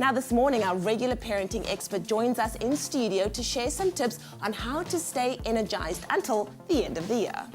Now this morning, our regular parenting expert joins us in studio to share some tips on how to stay energized until the end of the year.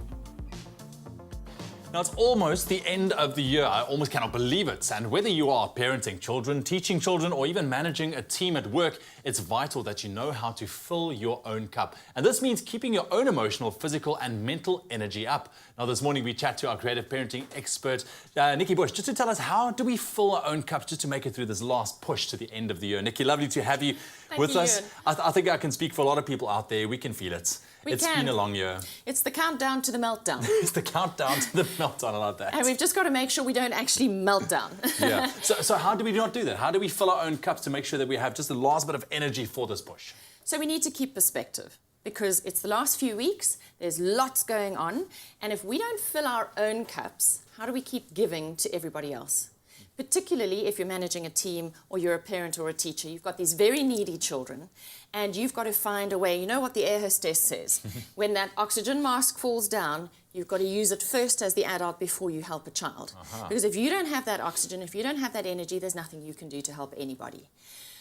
Now, it's almost the end of the year. I almost cannot believe it. And whether you are parenting children, teaching children, or even managing a team at work, it's vital that you know how to fill your own cup. And this means keeping your own emotional, physical, and mental energy up. Now, this morning we chat to our creative parenting expert, Nikki Bush, just to tell us how do we fill our own cups just to make it through this last push to the end of the year. Nikki, lovely to have you with us. I think I can speak for a lot of people out there. We can feel it. It's been a long year. It's the countdown to the meltdown. It's the countdown to the meltdown. I love that. And we've just got to make sure we don't actually melt down. Yeah. So how do we not do that? How do we fill our own cups to make sure that we have just the last bit of energy for this push? So we need to keep perspective because it's the last few weeks. There's lots going on. And if we don't fill our own cups, how do we keep giving to everybody else? Particularly if you're managing a team or you're a parent or a teacher, you've got these very needy children and you've got to find a way. You know what the air hostess says? When that oxygen mask falls down, you've got to use it first as the adult before you help a child. Because if you don't have that oxygen, if you don't have that energy, there's nothing you can do to help anybody.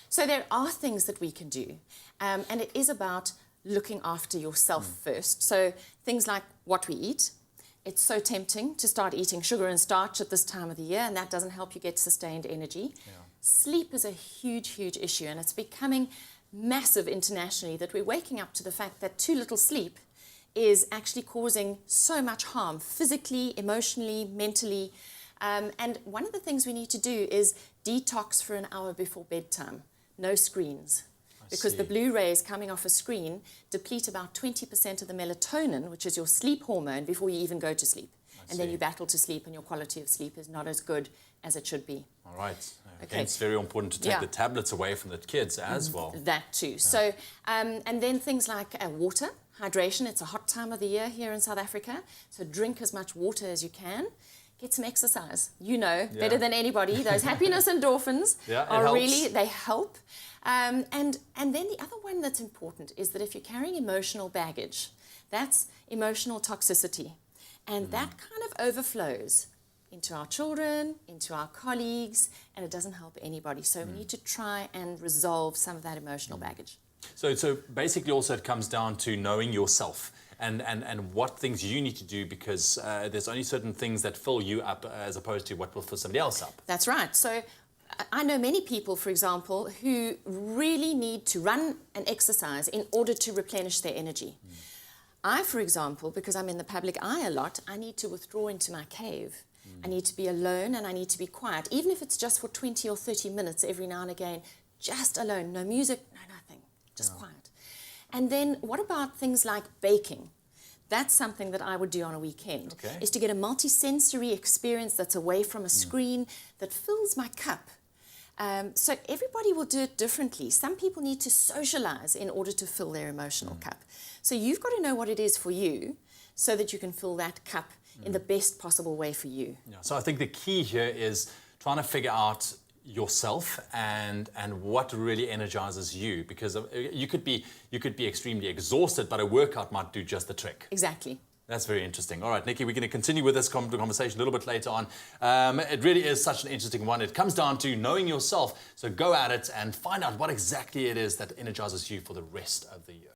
So there are things that we can do. And it is about looking after yourself first. So things like what we eat. It's so tempting to start eating sugar and starch at this time of the year, and that doesn't help you get sustained energy. Yeah. Sleep is a huge, huge issue, and it's becoming massive internationally that we're waking up to the fact that too little sleep is actually causing so much harm, physically, emotionally, mentally. And one of the things we need to do is detox for an hour before bedtime. No screens. Because the blue rays coming off a screen deplete about 20% of the melatonin, which is your sleep hormone, before you even go to sleep. And then you battle to sleep and your quality of sleep is not as good as it should be. All right. Okay. It's very important to take the tablets away from the kids as well. That too. Yeah. So, and then things like water, hydration. It's a hot time of the year here in South Africa. So drink as much water as you can. Get some exercise. You know better than anybody. Those happiness endorphins they help. And then the other one that's important is that if you're carrying emotional baggage, that's emotional toxicity. And that kind of overflows into our children, into our colleagues, and it doesn't help anybody. So we need to try and resolve some of that emotional baggage. So basically also it comes down to knowing yourself and what things you need to do, because there's only certain things that fill you up as opposed to what will fill somebody else up. That's right. So I know many people, for example, who really need to run and exercise in order to replenish their energy. I, for example, because I'm in the public eye a lot, I need to withdraw into my cave. I need to be alone and I need to be quiet, even if it's just for 20 or 30 minutes every now and again, just alone, no music, no nothing, just quiet. And then what about things like baking? That's something that I would do on a weekend, is to get a multi-sensory experience that's away from a screen that fills my cup. So everybody will do it differently. Some people need to socialize in order to fill their emotional cup. So you've got to know what it is for you so that you can fill that cup in the best possible way for you. Yeah. So I think the key here is trying to figure out yourself and what really energizes you, because you could be extremely exhausted, but a workout might do just the trick. Exactly. That's very interesting. All right, Nikki, we're going to continue with this conversation a little bit later on. It really is such an interesting one. It comes down to knowing yourself. So go at it and find out what exactly it is that energizes you for the rest of the year.